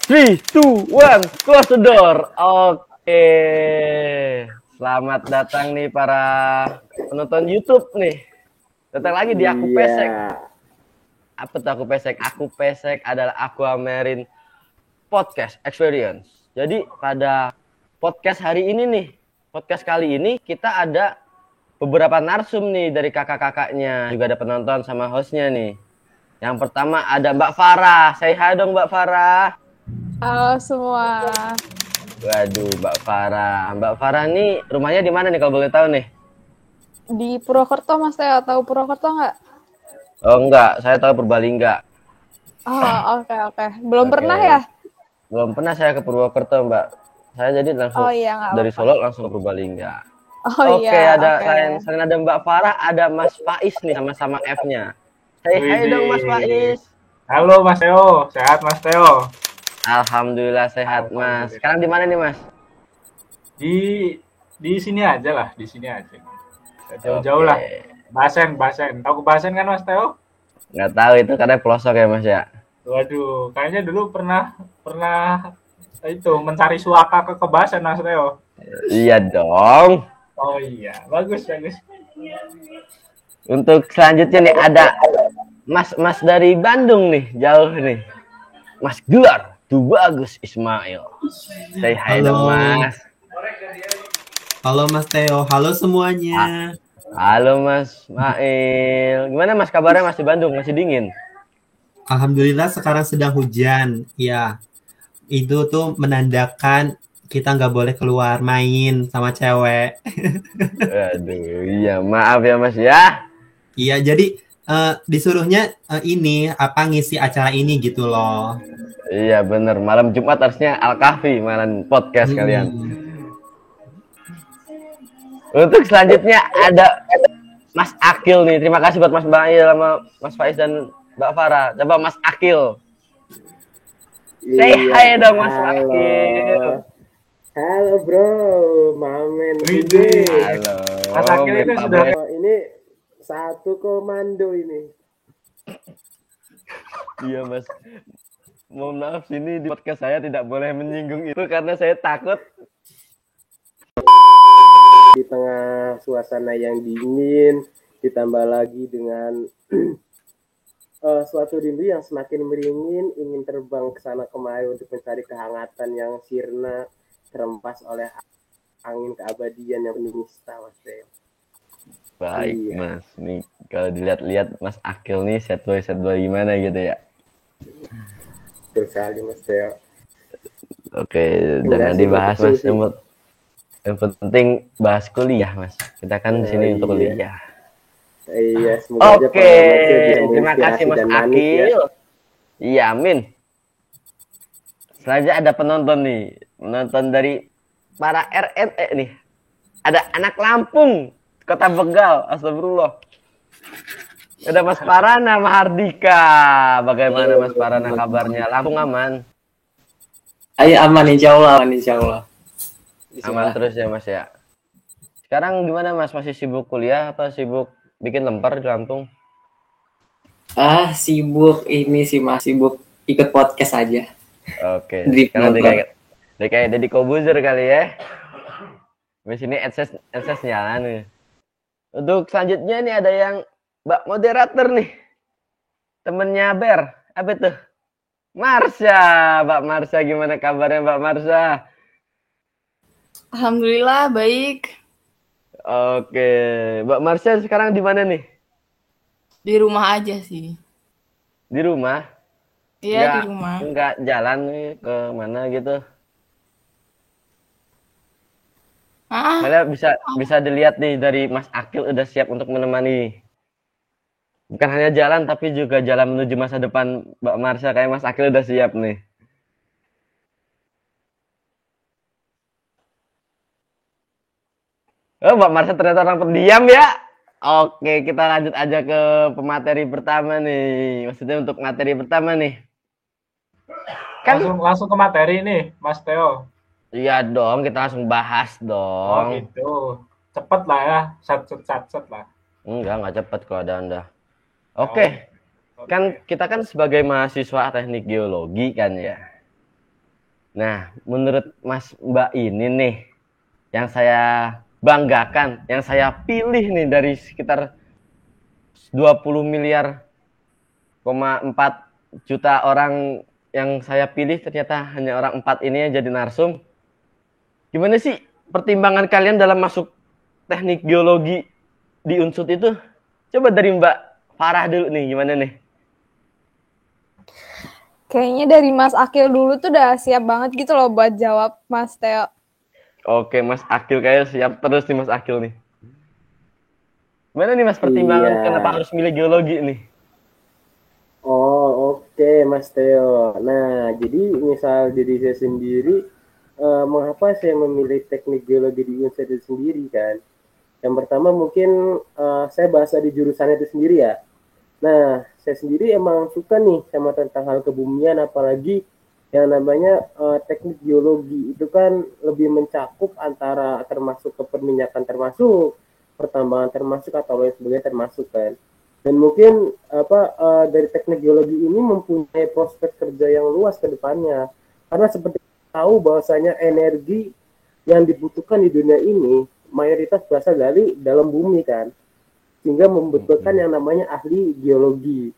3, 2, 1, close the door. Oke. Selamat datang nih para penonton YouTube nih. Datang lagi di Aku Pesek. Apa tuh Aku Pesek? Aku Pesek adalah Aquamarine Podcast Experience. Jadi pada podcast hari ini nih, podcast kali ini kita ada beberapa narsum nih dari kakak-kakaknya. Juga ada penonton sama hostnya nih. Yang pertama ada Mbak Farah. Say hi dong Mbak Farah. Halo semua. Waduh, Mbak Farah. Mbak Farah nih rumahnya di mana nih kalau boleh tahu nih? Di Purwokerto, Mas Teo. Tahu Purwokerto nggak? Oh enggak, saya tahu Purbalingga. Oh, oke. Belum pernah ya? Belum pernah saya ke Purwokerto, Mbak. Saya jadi langsung dari Solo langsung ke Purbalingga. Oke, ada selain ada Mbak Farah, ada Mas Faiz nih sama-sama F-nya. Hai dong Mas Faiz. Halo Mas Teo, sehat Mas Teo? Alhamdulillah sehat Mas. Sekarang di mana nih Mas? Di sini aja lah, di sini aja. Jauh-jauh lah. Basen. Tahu Basen kan Mas Teo? Nggak tahu itu karena pelosok ya Mas ya. Waduh, kayaknya dulu pernah itu mencari suaka ke Basen Mas Teo. Iya dong. Oh iya, bagus. Untuk selanjutnya nih ada Mas dari Bandung nih, jauh nih. Mas Gelar Tubagus Ismail. Say hi dong Mas. Halo Mas Teo, halo semuanya. Halo Mas Mail. Gimana Mas kabarnya Mas di Bandung? Masih dingin? Alhamdulillah sekarang sedang hujan. Ya, itu tuh menandakan kita nggak boleh keluar main sama cewek. Aduh, iya maaf ya Mas ya. Iya, jadi disuruhnya ini ngisi acara ini gitu loh. Iya bener, malam Jumat harusnya Al-Kahfi malam podcast kalian. Untuk selanjutnya ada Mas Akil nih. Terima kasih buat Mas Mail sama Mas Faiz dan Mbak Farah. Coba Mas Akil. Say hi dong Mas Akil. Halo bro, Mamen. Halo. Mas Akil itu sudah ini satu komando ini. Iya Mas. Mohon maaf sini di podcast saya tidak boleh menyinggung itu karena saya takut di tengah suasana yang dingin ditambah lagi dengan suatu rindu yang semakin meringin, ingin terbang ke sana kemari untuk mencari kehangatan yang sirna terempas oleh angin keabadian yang penuh nista, Mas Teo. Baik iya. Mas, nih kalau dilihat-lihat Mas Akil nih set boy gimana gitu ya? Betul sekali Mas Teo. Oke, jangan dibahas Mas. Yang penting bahas kuliah Mas. Kita kan di sini untuk kuliah. Iya, semoga Oke, terima kasih Mas Akil. Ya. Iya, amin. Selanjutnya ada penonton nih, penonton dari para RNE nih. Ada anak Lampung, Kota Begal, astagfirullah. Ada Mas Parana Mahardika. Bagaimana Mas Parana kabarnya? Lampung aman? Ayo aman insya Allah. Aman terus ya Mas ya. Sekarang gimana Mas? Masih sibuk kuliah atau sibuk bikin lemper di Lampung? Sibuk ini sih Mas, sibuk ikut podcast aja. Oke. Karena kayak Deddy Kobuzer kali ya. Di sini adsense nyala nih. Untuk selanjutnya nih ada yang Mbak moderator nih. Temennya Ber. Apa tuh? Marsha. Mbak Marsha gimana kabarnya Mbak Marsha? Alhamdulillah baik. Oke. Mbak Marsha sekarang di mana nih? Di rumah aja sih. Di rumah? Iya, di rumah. Enggak jalan nih ke mana gitu? Malah bisa dilihat nih dari Mas Akil udah siap untuk menemani. Bukan hanya jalan tapi juga jalan menuju masa depan Mbak Marsha. Kayak Mas Akil udah siap nih. Oh, Mbak Marsha ternyata orang pendiam ya. Oke, kita lanjut aja ke pemateri pertama nih. Maksudnya untuk materi pertama nih. Kan langsung ke materi nih, Mas Teo. Iya dong, kita langsung bahas dong. Oh gitu. Cepet lah ya, set lah. Enggak cepet kalau ada Anda. Oke. Kan kita kan sebagai mahasiswa teknik geologi kan ya. Nah, menurut Mas Mbak ini nih, yang saya banggakan, yang saya pilih nih dari sekitar 20 miliar, 4 juta orang yang saya pilih, ternyata hanya orang 4 ini yang jadi narsum. Gimana sih pertimbangan kalian dalam masuk teknik geologi di Unsud itu? Coba dari Mbak Farah dulu nih, gimana nih? Kayaknya dari Mas Akil dulu tuh udah siap banget gitu loh buat jawab Mas Teo. Oke, Mas Akil kayaknya siap terus nih Mas Akil nih. Gimana nih Mas pertimbangan kenapa harus milih geologi nih? Oh, oke, Mas Theo. Nah, jadi misal diri saya sendiri, mengapa saya memilih teknik geologi di Unsur itu sendiri kan? Yang pertama mungkin saya bahasa di jurusan itu sendiri ya. Nah, saya sendiri emang suka nih sama tentang hal kebumian, apalagi yang namanya teknik geologi itu kan lebih mencakup antara termasuk keperminyakan termasuk, pertambangan termasuk atau lain sebagainya termasuk kan. Dan mungkin dari teknik geologi ini mempunyai prospek kerja yang luas ke depannya. Karena seperti tahu bahwasanya energi yang dibutuhkan di dunia ini mayoritas berasal dari dalam bumi kan, sehingga membutuhkan yang namanya ahli geologi.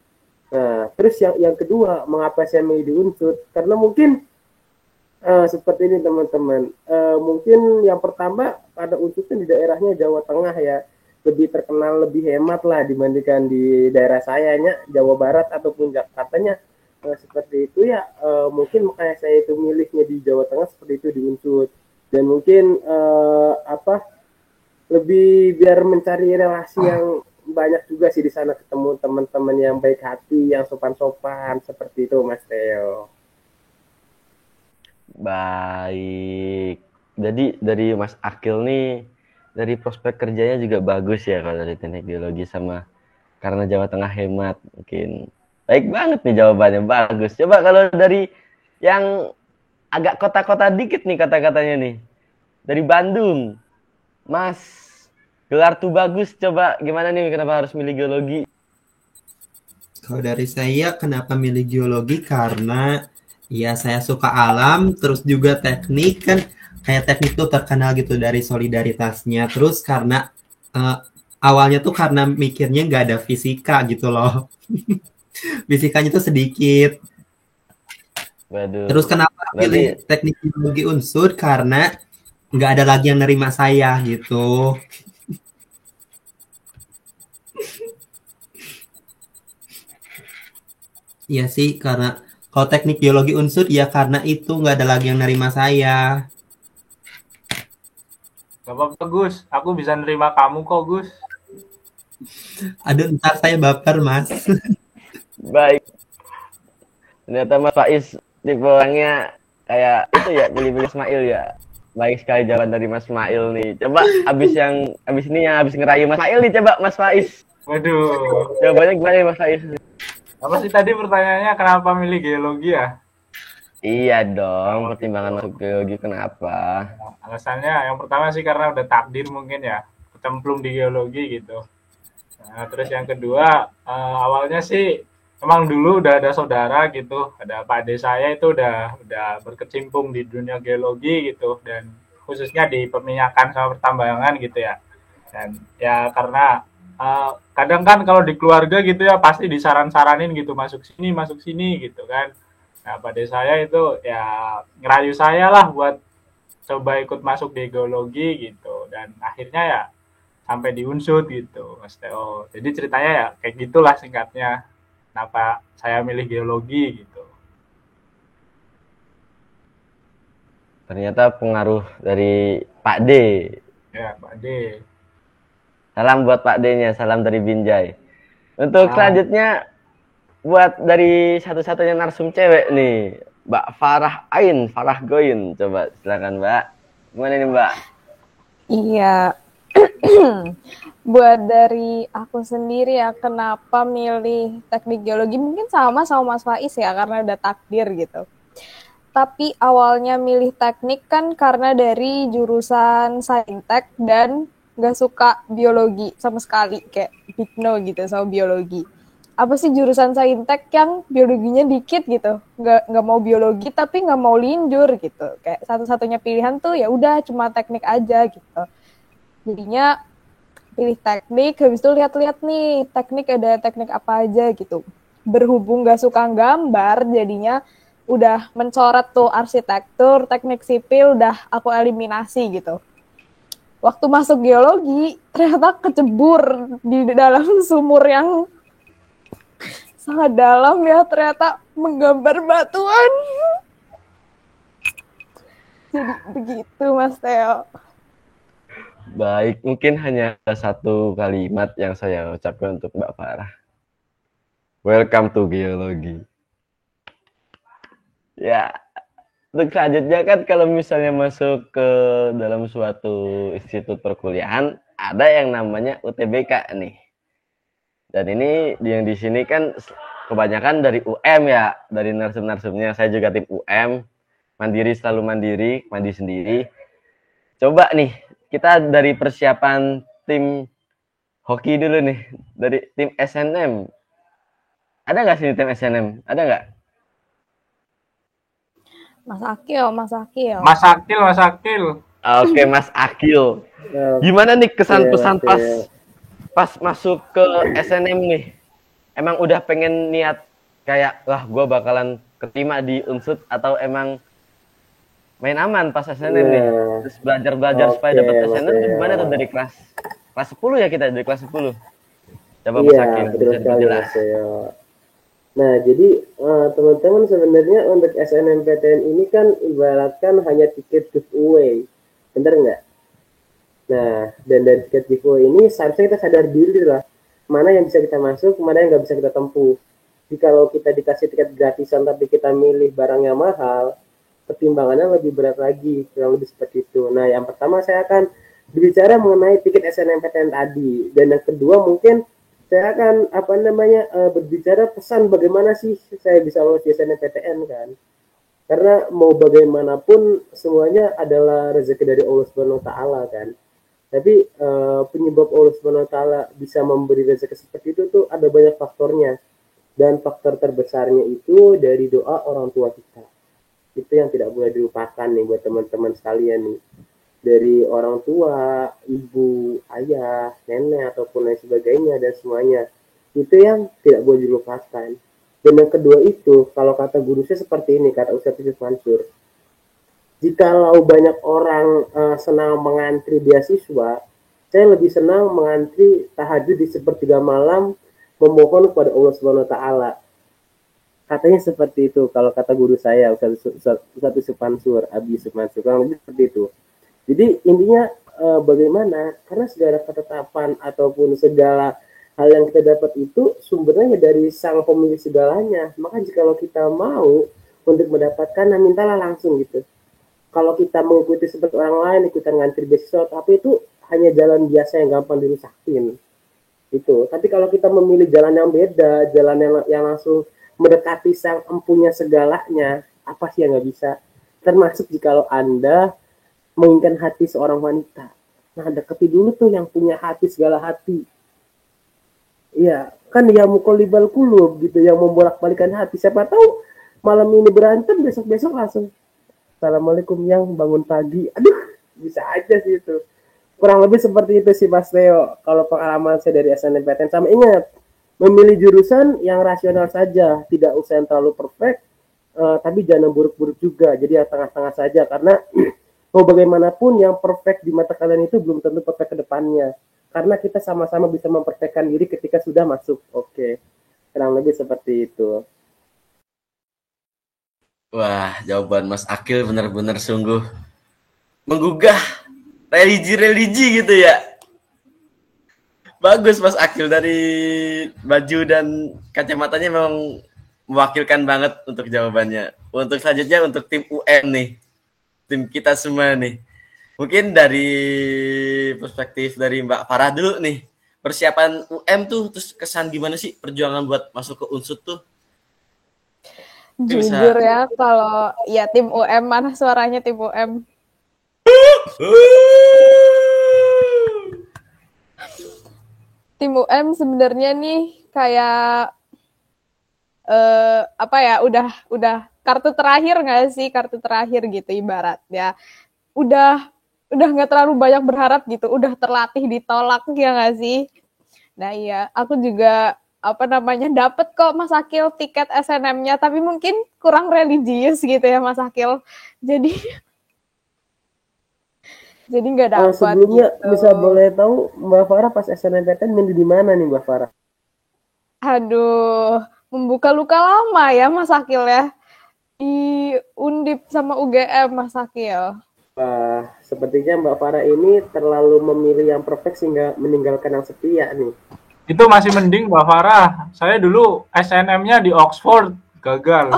Nah, terus yang kedua, mengapa saya milih di Unsur? Karena mungkin seperti ini teman-teman. Mungkin yang pertama pada Unsur di daerahnya Jawa Tengah ya, lebih terkenal, lebih hemat lah dibandingkan di daerah sayanya Jawa Barat ataupun Jakartanya. Seperti itu ya, mungkin makanya saya itu milihnya di Jawa Tengah seperti itu di Unsur. Dan mungkin lebih biar mencari relasi yang banyak juga sih di sana, ketemu teman-teman yang baik hati, yang sopan-sopan seperti itu Mas Theo. Baik. Jadi dari Mas Akil nih, dari prospek kerjanya juga bagus ya kalau dari teknik geologi, sama karena Jawa Tengah hemat mungkin. Baik banget nih jawabannya, bagus. Coba kalau dari yang agak kota-kota dikit nih kata-katanya nih. Dari Bandung, Mas Gelar tuh bagus, coba gimana nih kenapa harus milih geologi? Kalau dari saya, kenapa milih geologi? Karena ya saya suka alam, terus juga teknik kan, kayak teknik tuh terkenal gitu dari solidaritasnya. Terus karena awalnya tuh karena mikirnya nggak ada fisika gitu loh. Fisikanya tuh sedikit. Waduh. Terus kenapa pilih teknik geologi Unsur? Karena nggak ada lagi yang nerima saya gitu. Iya sih, karena kalau teknik geologi Unsur ya karena itu nggak ada lagi yang nerima saya. Gak apa-apa Gus, aku bisa nerima kamu kok Gus. Aduh, ntar saya baper Mas. Baik. Ternyata Mas Faiz tipe orangnya kayak itu ya, pilih-pilih Ismail ya. Baik sekali jawaban dari Mas Ismail nih. Coba abis ini yang abis ngerayu Mas Ismail nih, coba Mas Faiz. Waduh. Jawabannya gimana Mas Faiz? Apa sih tadi pertanyaannya, kenapa milih geologi ya? Iya dong, pertimbangan masuk geologi kenapa? Alasannya yang pertama sih karena udah takdir mungkin ya, kecemplung di geologi gitu. Nah, terus yang kedua, awalnya sih emang dulu udah ada saudara gitu, ada Pak Ade saya itu udah berkecimpung di dunia geologi gitu, dan khususnya di peminyakan sama pertambangan gitu ya. Dan ya karena kadang kan kalau di keluarga gitu ya pasti disaran-saranin gitu, masuk sini gitu kan. Nah pada saya itu ya ngerayu saya lah buat coba ikut masuk di geologi gitu, dan akhirnya ya sampai di Unsud gitu Mas Theo. Jadi ceritanya ya kayak gitulah singkatnya kenapa saya milih geologi gitu. Ternyata pengaruh dari Pak D. Ya Pak D. Salam buat Pak D-nya, salam dari Binjai. Untuk selanjutnya, buat dari satu-satunya narsum cewek nih, Mbak Farah Goin. Coba silakan Mbak. Gimana nih Mbak? Iya. Buat dari aku sendiri ya, kenapa milih teknik geologi? Mungkin sama Mas Faiz ya, karena udah takdir gitu. Tapi awalnya milih teknik kan karena dari jurusan saintek dan gak suka biologi sama sekali, kayak big no gitu sama biologi. apa sih jurusan saintek yang biologinya dikit gitu, nggak mau biologi tapi nggak mau linjur gitu, kayak satu-satunya pilihan tuh ya udah cuma teknik aja gitu. Jadinya pilih teknik, habis itu lihat-lihat nih teknik ada teknik apa aja gitu. Berhubung nggak suka gambar, jadinya udah mencoret tuh arsitektur, teknik sipil udah aku eliminasi gitu. Waktu masuk geologi ternyata kecebur di dalam sumur yang sangat dalam ya, ternyata menggambar batuan. Jadi begitu Mas Theo. Baik, mungkin hanya satu kalimat yang saya ucapkan untuk Mbak Farah. Welcome to geologi. Ya, untuk selanjutnya kan kalau misalnya masuk ke dalam suatu institut perkuliahan, ada yang namanya UTBK nih. Dan ini yang di sini kan kebanyakan dari UM ya, dari narsum-narsumnya. Saya juga tim UM, mandiri selalu mandiri, mandi sendiri. Coba nih, kita dari persiapan tim hoki dulu nih, dari tim SNM. Ada nggak sini tim SNM? Ada nggak? Mas Akil. Mas Akil. Oke, Mas Akil. Gimana nih kesan pesan pas masuk ke SNM nih? Emang udah pengen niat kayak, wah gue bakalan keterima di Unsud, atau emang main aman pas SNM nih? Terus belajar supaya dapat SNM tuh gimana tuh dari kelas 10 ya, kita dari kelas 10. Coba Mas Akil bisa dijelas. Nah, jadi teman-teman sebenarnya untuk SNMPTN ini kan ibaratkan hanya tiket giveaway, bener nggak? Nah, dan dari tiket giveaway ini seharusnya kita sadar diri lah, mana yang bisa kita masuk, mana yang nggak bisa kita tempuh. Jadi kalau kita dikasih tiket gratisan tapi kita milih barang yang mahal, pertimbangannya lebih berat lagi, kurang lebih seperti itu. Nah, yang pertama saya akan berbicara mengenai tiket SNMPTN tadi, dan yang kedua mungkin saya akan berbicara pesan bagaimana sih saya bisa lolos di SNMPTN kan, karena mau bagaimanapun semuanya adalah rezeki dari Allah Subhanahu Wa Taala kan. Tapi penyebab Allah Subhanahu Wa Taala bisa memberi rezeki seperti itu tuh ada banyak faktornya, dan faktor terbesarnya itu dari doa orang tua kita. Itu yang tidak boleh dilupakan nih buat teman-teman sekalian nih, dari orang tua, ibu, ayah, nenek, ataupun lain sebagainya, dan semuanya. Itu yang tidak boleh dilupakan. Dan yang kedua itu, kalau kata guru saya seperti ini, kata Ustadz Yusuf Mansur, jikalau banyak orang senang mengantri beasiswa, saya lebih senang mengantri tahajud di sepertiga malam, memohon kepada Allah Subhanahu Wa Taala. Katanya seperti itu, kalau kata guru saya, Ustadz Yusuf Mansur, Abi Yusuf Mansur, kurang lebih seperti itu. Jadi intinya bagaimana, karena segala ketetapan ataupun segala hal yang kita dapat itu sumbernya dari sang pemilik segalanya. Maka jikalau kita mau untuk mendapatkan, nah mintalah langsung gitu. Kalau kita mengikuti seperti orang lain, ikutan ngantri beasiswa, tapi itu hanya jalan biasa yang gampang dirusakin. Itu. Tapi kalau kita memilih jalan yang beda, jalan yang langsung mendekati sang empunya segalanya, apa sih yang nggak bisa? Termasuk jikalau Anda menginginkan hati seorang wanita. Nah, deketi dulu tuh yang punya hati segala hati. Iya, kan ya mukolibal kulub gitu, yang membolak-balikan hati. Siapa tahu malam ini berantem, besok-besok langsung Assalamualaikum yang bangun pagi. Aduh, bisa aja sih itu. Kurang lebih seperti itu sih Mas Theo. Kalau pengalaman saya dari SNMPTN, sama ingat, memilih jurusan yang rasional saja, tidak usah yang terlalu perfect, tapi jangan buruk-buruk juga. Jadi ya tengah-tengah saja, karena mau bagaimanapun yang perfect di mata kalian itu belum tentu perfect ke depannya. Karena kita sama-sama bisa memperfectkan diri ketika sudah masuk. Oke. Kurang lebih seperti itu. Wah, jawaban Mas Akil benar-benar sungguh menggugah religi-religi gitu ya. Bagus Mas Akil, dari baju dan kacamatanya memang mewakilkan banget untuk jawabannya. Untuk selanjutnya untuk tim UM nih. Tim kita semua nih. Mungkin dari perspektif dari Mbak Farah dulu nih. Persiapan UM tuh, terus kesan gimana sih perjuangan buat masuk ke Unsud tuh? Jujur ya, kalau ya tim UM, mana suaranya tim UM? Tim UM sebenarnya nih kayak apa ya, udah kartu terakhir nggak sih, kartu terakhir gitu ibarat ya. Udah nggak terlalu banyak berharap gitu, udah terlatih ditolak ya nggak sih. Nah iya, aku juga apa namanya dapet kok Mas Akil tiket SNM-nya, tapi mungkin kurang religius gitu ya Mas Akil. Jadi nggak dapat. Sebelumnya gitu. bisa boleh tahu Mbak Farah pas SNMPTN milih di mana nih Mbak Farah? Aduh, membuka luka lama ya Mas Akil ya. Di Undip sama UGM Mas Akil. Wah, sepertinya Mbak Farah ini terlalu memilih yang perfect sehingga meninggalkan yang setia nih. Itu masih mending Mbak Farah. Saya dulu SNM-nya di Oxford, gagal.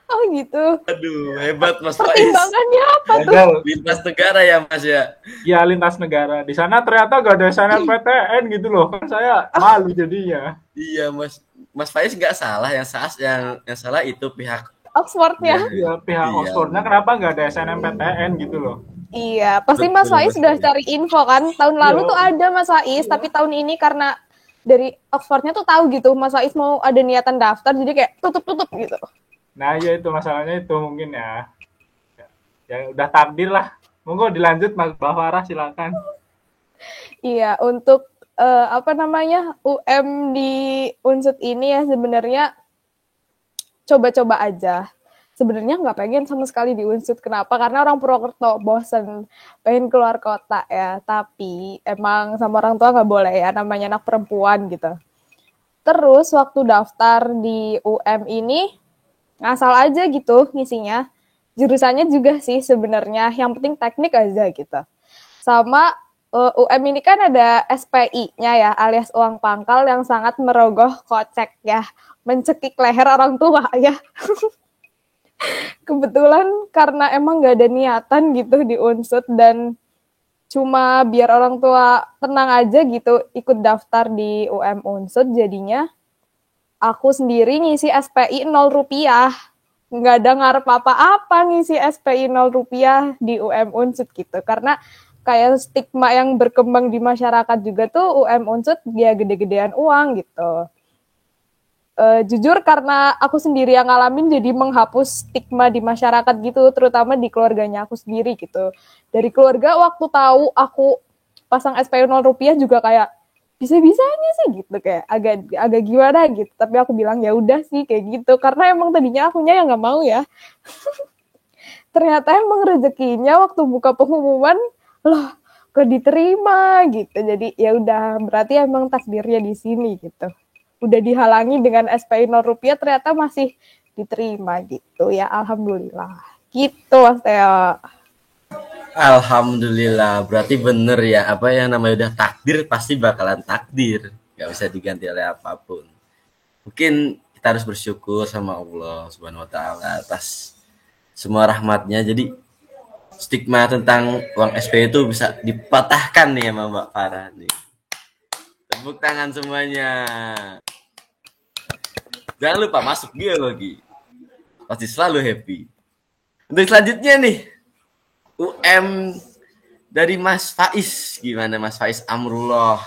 Oh gitu. Aduh, hebat Mas Faiz. Pertimbangannya apa tuh? Gagal. Lintas negara ya Mas ya. Ya lintas negara. Di sana ternyata gak ada SNMPTN gitu loh. Kan saya malu jadinya. Iya Mas Faiz nggak salah, yang salah itu pihak Oxfordnya. Iya, pihak Iya. Oxfordnya kenapa nggak ada SNMPTN gitu loh. Iya, pasti Mas Betul, Faiz Mas sudah Faiz. cari info kan. Tahun lalu Iya. tuh ada Mas Faiz, tapi tahun ini karena dari Oxfordnya tuh tahu gitu Mas Faiz mau ada niatan daftar, jadi kayak tutup gitu. Nah ya itu masalahnya itu mungkin ya. Ya udah takdir lah. Monggo dilanjut Mas Mbak Farah silakan. Iya, untuk apa namanya UM di Unsud ini ya sebenarnya coba-coba aja. Sebenarnya nggak pengen sama sekali di Unsud. Kenapa? Karena orang Purwokerto bosen pengen keluar kota ya. Tapi emang sama orang tua nggak boleh ya, namanya anak perempuan gitu. Terus waktu daftar di UM ini ngasal aja gitu ngisinya. Jurusannya juga sih sebenarnya, yang penting teknik aja gitu. Sama UM ini kan ada SPI-nya ya, alias uang pangkal yang sangat merogoh kocek ya, mencekik leher orang tua ya. Kebetulan karena emang gak ada niatan gitu di Unsud dan cuma biar orang tua tenang aja gitu ikut daftar di UM Unsud, jadinya aku sendiri ngisi SPI 0 rupiah. Nggak ada ngarep apa-apa ngisi SPI 0 rupiah di UM Unsud gitu. Karena kayak stigma yang berkembang di masyarakat juga tuh UM Unsud dia gede-gedean uang gitu. Jujur karena aku sendiri yang ngalamin jadi menghapus stigma di masyarakat gitu, terutama di keluarganya aku sendiri gitu. Dari keluarga waktu tahu aku pasang SPI 0 rupiah juga kayak bisa-bisanya sih gitu, kayak agak gimana gitu. Tapi aku bilang ya udah sih kayak gitu karena emang tadinya akunya yang nggak mau ya. Ternyata emang rezekinya waktu buka pengumuman loh kok diterima gitu. Jadi ya udah berarti emang takdirnya di sini gitu. Udah dihalangi dengan SPI 0 rupiah ternyata masih diterima gitu ya, alhamdulillah gitu Mas Teo. Alhamdulillah, berarti bener ya, apa yang namanya udah takdir pasti bakalan takdir, nggak bisa diganti oleh apapun. Mungkin kita harus bersyukur sama Allah Subhanahu Wa Taala atas semua rahmatnya. Jadi stigma tentang uang SP itu bisa dipatahkan nih sama Mbak Farah nih. Tepuk tangan semuanya. Jangan lupa masuk geologi, pasti selalu happy. Untuk selanjutnya nih, UM dari Mas Faiz. Gimana Mas Faiz Amrullah?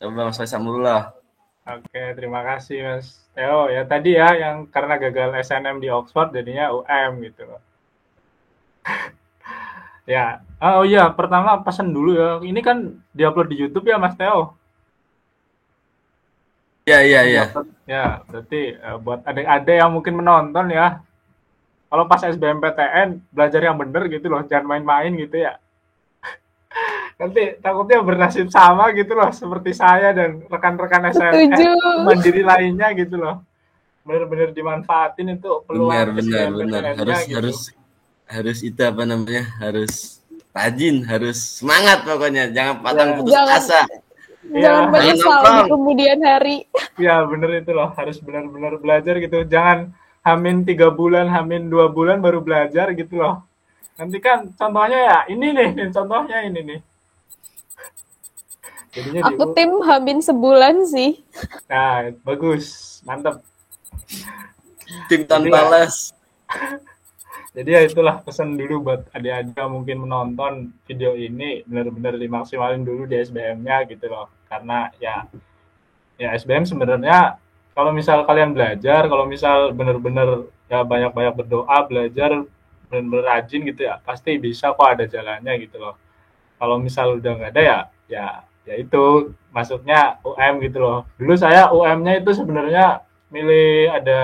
Coba Mas Faiz Amrullah. Oke, terima kasih Mas Theo. Ya tadi ya yang karena gagal SNM di Oxford jadinya UM gitu loh. Ya, oh iya pertama pesan dulu ya. Ini kan diupload di YouTube ya Mas Theo. Ya. Ya, berarti buat adik-adik yang mungkin menonton ya. Kalau pas SBMPTN belajar yang bener gitu loh, jangan main-main gitu ya. Nanti takutnya bernasib sama gitu loh seperti saya dan rekan-rekan Setuju. mandiri lainnya gitu loh. Bener-bener dimanfaatin itu peluang Benar. SBMPTN-nya gitu. Harus itu apa namanya? Harus rajin, harus semangat pokoknya. Jangan patang putus Jangan- asa. Jangan Iya. menyesal di nongkrong. kemudian hari. Ya bener itu loh, harus benar-benar belajar gitu. Jangan hamin 3 bulan, hamin 2 bulan baru belajar gitu loh. Nanti kan contohnya ya ini nih contohnya ini nih. Jadinya Aku tim Hamin sebulan sih. Nah, bagus, mantap. Tim tanpa les. Jadi ya itulah pesan dulu buat adik-adik yang mungkin menonton video ini, benar-benar dimaksimalin dulu di SBM-nya gitu loh. Karena ya SBM sebenarnya kalau misal kalian belajar, kalau misal bener-bener ya banyak-banyak berdoa, belajar bener-bener rajin gitu ya, pasti bisa kok ada jalannya gitu loh. Kalau misal udah nggak ada ya itu masuknya UM gitu loh. Dulu saya UM-nya itu sebenarnya milih ada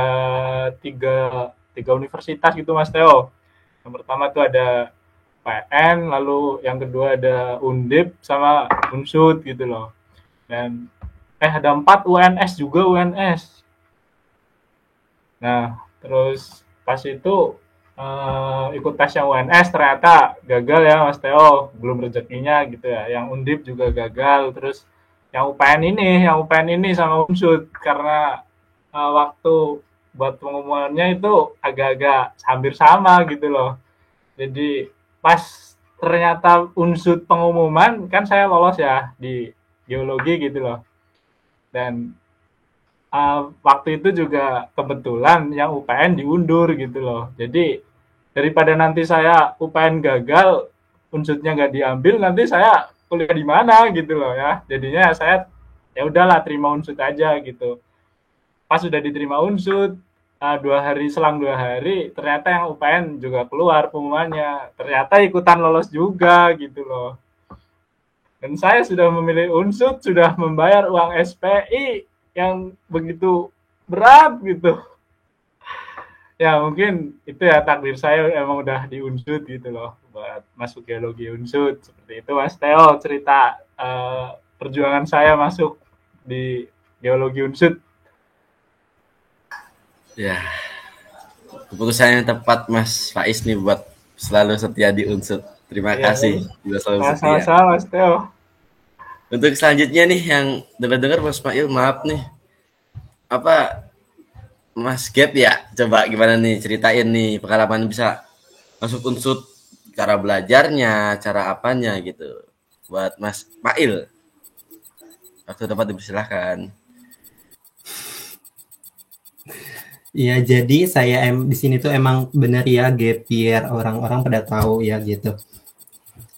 tiga universitas gitu Mas Theo. Yang pertama tuh ada PN, lalu yang kedua ada Undip sama Unsud gitu loh. Dan ada 4 UNS juga UNS. Nah, terus pas itu ikut tes yang UNS ternyata gagal ya Mas Theo, belum rezekinya gitu ya. Yang Undip juga gagal, terus yang UPN ini sama Unsud karena waktu buat pengumumannya itu agak-agak hampir sama gitu loh. Jadi pas ternyata Unsud pengumuman kan saya lolos ya di geologi gitu loh. Dan waktu itu juga kebetulan yang UPN diundur gitu loh. Jadi daripada nanti saya UPN gagal, Unsudnya nggak diambil, nanti saya kuliah di mana gitu loh ya. Jadinya saya ya udahlah terima Unsud aja gitu. Pas sudah diterima Unsud, selang 2 hari ternyata yang UPN juga keluar pengumumannya. Ternyata ikutan lolos juga gitu loh. Dan saya sudah memilih Unsud, sudah membayar uang SPI yang begitu berat gitu. Ya mungkin itu ya takdir saya emang udah di Unsud gitu loh buat masuk geologi Unsud seperti itu Mas Theo cerita perjuangan saya masuk di geologi Unsud. Ya, keputusan yang tepat Mas Faiz nih buat selalu setia di Unsud. Terima kasih juga selalu setia. Sama-sama Mas Theo. Untuk selanjutnya nih yang dengar-dengar Mas Mail, maaf nih. Apa Mas Gap ya? Coba gimana nih ceritain nih pengalaman bisa masuk Unsud, cara belajarnya, cara apanya gitu. Buat Mas Mail. Waktu tempat dipersilahkan. Ya, jadi saya di sini tuh emang bener ya gap year, orang-orang pada tahu ya gitu.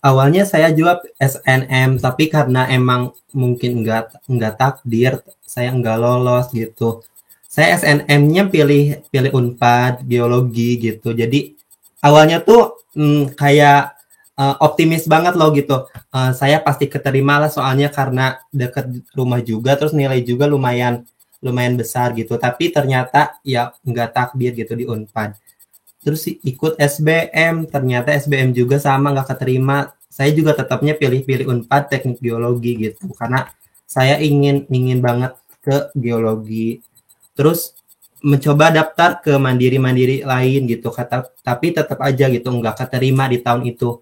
Awalnya saya juga SNM, tapi karena emang mungkin nggak takdir, saya nggak lolos gitu. Saya SNM-nya pilih Unpad geologi gitu. Jadi awalnya tuh kayak optimis banget loh gitu. Saya pasti keterima lah soalnya karena deket rumah juga, terus nilai juga lumayan besar gitu, tapi ternyata ya nggak takdir gitu di Unpad. Terus ikut SBM, ternyata SBM juga sama nggak keterima. Saya juga tetapnya pilih Unpad teknik geologi gitu, karena saya ingin banget ke geologi. Terus mencoba daftar ke mandiri lain gitu, tapi tetap aja gitu nggak keterima di tahun itu.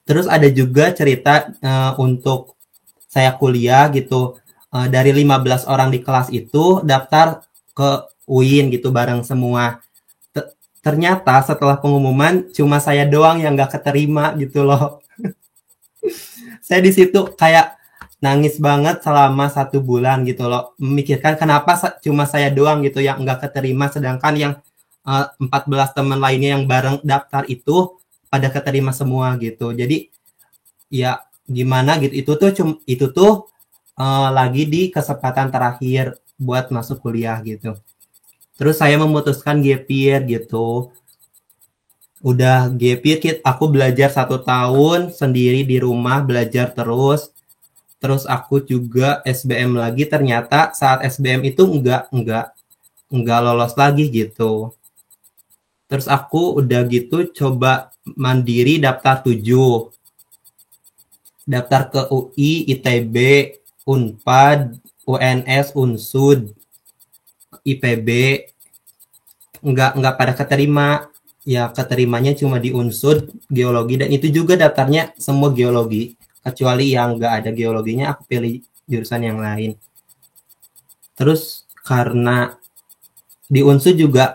Terus ada juga cerita untuk saya kuliah gitu. Dari 15 orang di kelas itu daftar ke UIN gitu bareng semua. Ternyata setelah pengumuman cuma saya doang yang nggak keterima gitu loh. Saya di situ kayak nangis banget selama 1 bulan gitu loh. Memikirkan kenapa cuma saya doang gitu yang nggak keterima, sedangkan yang 14 teman lainnya yang bareng daftar itu pada keterima semua gitu. Jadi ya gimana gitu, itu tuh lagi di kesempatan terakhir buat masuk kuliah gitu. Terus saya memutuskan gap year gitu. Udah gap year, aku belajar 1 tahun sendiri di rumah, belajar terus. Terus aku juga SBM lagi, ternyata saat SBM itu enggak lolos lagi gitu. Terus aku udah gitu coba mandiri daftar 7. Daftar ke UI, ITB, Unpad, UNS, Unsud, IPB, nggak pada keterima. Ya keterimanya cuma di Unsud geologi, dan itu juga daftarnya semua geologi, kecuali yang nggak ada geologinya aku pilih jurusan yang lain. Terus karena di Unsud juga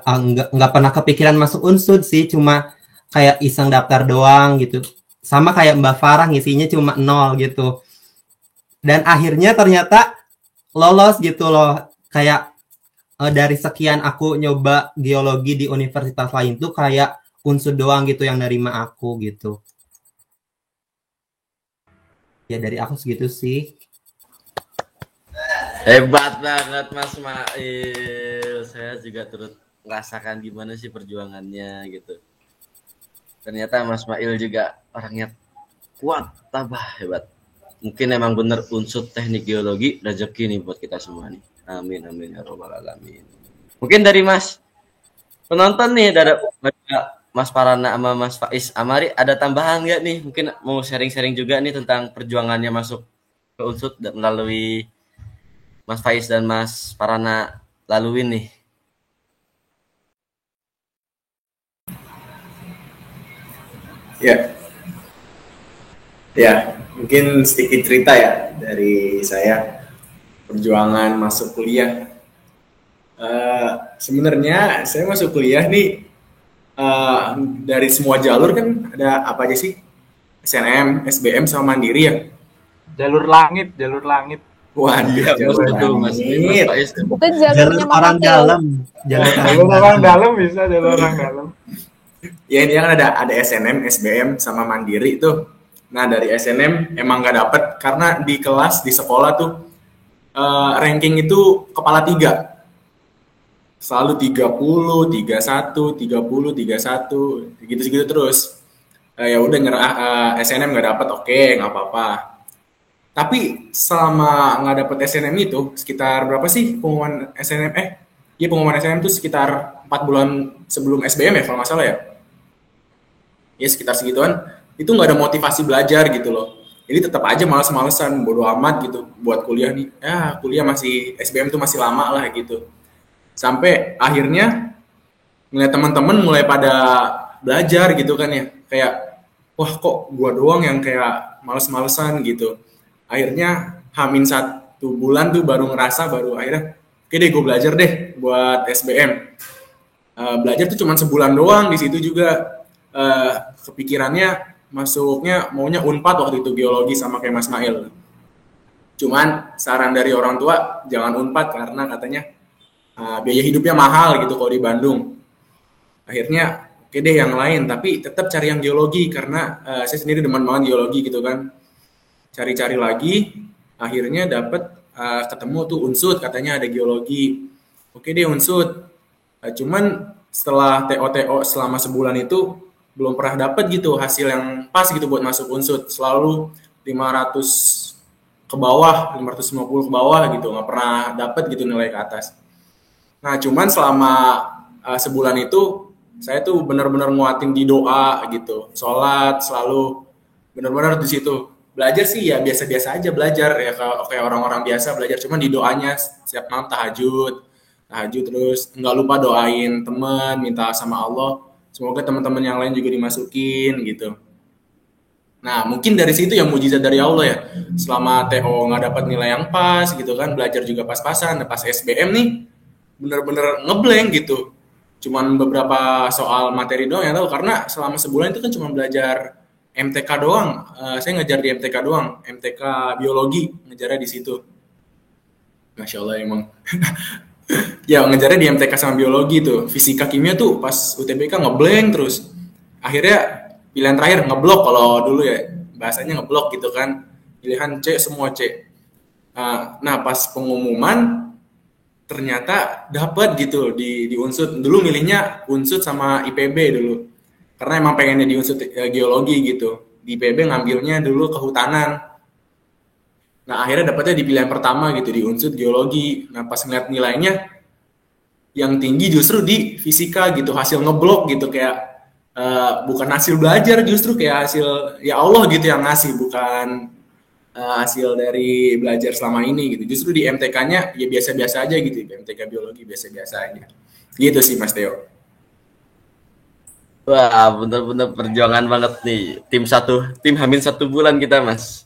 nggak pernah kepikiran masuk Unsud sih, cuma kayak iseng daftar doang gitu. Sama kayak Mbak Farah ngisinya cuma 0 gitu. Dan akhirnya ternyata lolos gitu loh. Kayak dari sekian aku nyoba geologi di universitas lain tuh kayak Unsud doang gitu yang nerima aku gitu. Ya dari aku segitu sih. Hebat banget Mas Mail. Saya juga turut merasakan gimana sih perjuangannya gitu. Ternyata Mas Mail juga orangnya kuat, tabah, hebat. Mungkin emang bener unsur teknik geologi rezeki nih buat kita semua nih. Amin amin ya robbal alamin. Mungkin dari Mas penonton nih ada Mas Parana sama Mas Faiz Amari ada tambahan nggak nih? Mungkin mau sharing-sharing juga nih tentang perjuangannya masuk ke unsur dan melalui Mas Faiz dan Mas Parana laluin nih. Ya, ya mungkin sedikit cerita ya dari saya perjuangan masuk kuliah. Sebenarnya saya masuk kuliah nih dari semua jalur kan ada apa aja sih? SNM, SBM sama Mandiri ya. Jalur langit, jalur langit. Waduh, Iya, jalur betul Mas langit. Faiz. Itu Jalur jalurnya orang Mama Teo. dalam. Jalur Jalur orang dalam bisa, jalur orang dalam. Ya ini kan ada SNM, SBM sama Mandiri tuh. Nah dari SNM emang nggak dapet karena di kelas di sekolah tuh ranking itu kepala 3. Selalu 30, 31, 30, 31, gitu-gitu terus. Ya udah nyerah SNM nggak dapet, oke nggak apa-apa. Tapi selama nggak dapet SNM itu sekitar berapa sih pengumuman SNM? Iya pengumuman SNM itu sekitar 4 bulan sebelum SBM ya kalau nggak salah ya. Ya sekitar segituan. Itu nggak ada motivasi belajar gitu loh. Jadi tetap aja males-malesan, bodo amat gitu buat kuliah nih. Ya kuliah masih SBM tuh masih lama lah gitu. Sampai akhirnya ngeliat teman-teman mulai pada belajar gitu kan ya. Kayak wah kok gua doang yang kayak males-malesan gitu. Akhirnya Hamin 1 bulan tuh baru ngerasa baru akhirnya oke deh gue belajar deh buat SBM. Belajar tuh cuma sebulan doang di situ juga kepikirannya masuknya maunya Unpad waktu itu geologi sama kayak Mas Mail. Cuman saran dari orang tua jangan Unpad karena katanya biaya hidupnya mahal gitu kalau di Bandung. Akhirnya oke deh yang lain tapi tetap cari yang geologi karena saya sendiri demen banget geologi gitu kan. Cari-cari lagi akhirnya dapat ketemu tuh Unsud katanya ada geologi. Oke deh Unsud. Cuman setelah TO selama sebulan itu belum pernah dapat gitu hasil yang pas gitu buat masuk Unsud. Selalu 500 ke bawah, 550 ke bawah gitu, nggak pernah dapat gitu nilai ke atas. Nah, cuman selama sebulan itu saya tuh benar-benar nguatin di doa gitu, sholat selalu benar-benar di situ. Belajar sih ya biasa-biasa aja belajar ya kayak orang-orang biasa belajar, cuman di doanya setiap malam tahajud terus nggak lupa doain teman, minta sama Allah semoga teman-teman yang lain juga dimasukin gitu. Nah mungkin dari situ yang mujizat dari Allah ya, selama TO nggak dapat nilai yang pas gitu kan, belajar juga pas-pasan, pas SBM nih bener-bener ngeblank gitu, cuman beberapa soal materi doang yang tahu karena selama sebulan itu kan cuma belajar MTK doang. Saya ngejar di MTK doang, MTK biologi ngejarnya di situ. Masya Allah emang. Ya ngejarnya di MTK sama biologi tuh, fisika kimia tuh pas UTBK ngeblank terus. Akhirnya pilihan terakhir ngeblok kalau dulu ya bahasanya ngeblok gitu kan, pilihan C semua C. Nah pas pengumuman ternyata dapat gitu di Unsud. Dulu milihnya Unsud sama IPB dulu. Karena emang pengennya di Unsud geologi gitu. Di IPB ngambilnya dulu kehutanan. Nah, akhirnya dapatnya di pilihan pertama gitu di Unsud geologi. Nah, pas ngeliat nilainya yang tinggi justru di fisika gitu, hasil ngeblok gitu kayak bukan hasil belajar justru kayak hasil ya Allah gitu yang ngasih, bukan hasil dari belajar selama ini gitu. Justru di MTK-nya ya biasa-biasa aja gitu, di MTK biologi biasa-biasa aja. Gitu sih Mas Theo. Wah, bener-bener perjuangan banget nih. Tim Hamin 1 bulan kita, Mas.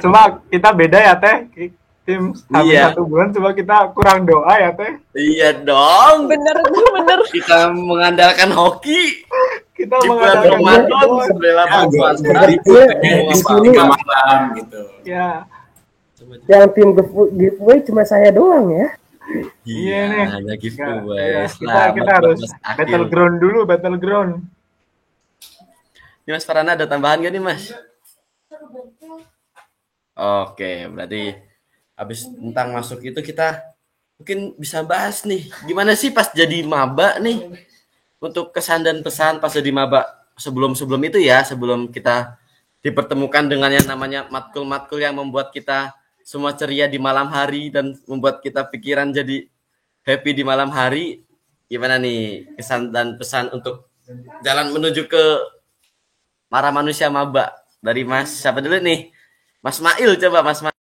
Cuma kita beda ya Teh. Tim Hamin 1 bulan cuma kita kurang doa ya Teh. Iya dong. Bener. Kita mengandalkan hoki. Kita Di bulan mengandalkan Ramadan sebelah Di sini malam gitu. Ya. yang tim giveaway cuma saya doang ya. Iya nih. Hanya giveaway. Kita harus battleground dulu, battleground. Ini Mas Farana ada tambahan gak nih Mas? Oke, berarti habis tentang masuk itu kita mungkin bisa bahas nih, gimana sih pas jadi maba nih, untuk kesan dan pesan pas jadi maba sebelum itu ya, sebelum kita dipertemukan dengan yang namanya matkul-matkul yang membuat kita semua ceria di malam hari dan membuat kita pikiran jadi happy di malam hari. Gimana nih kesan dan pesan untuk jalan menuju ke para manusia maba dari Mas siapa dulu nih? Mas Mail, coba Mas Mail.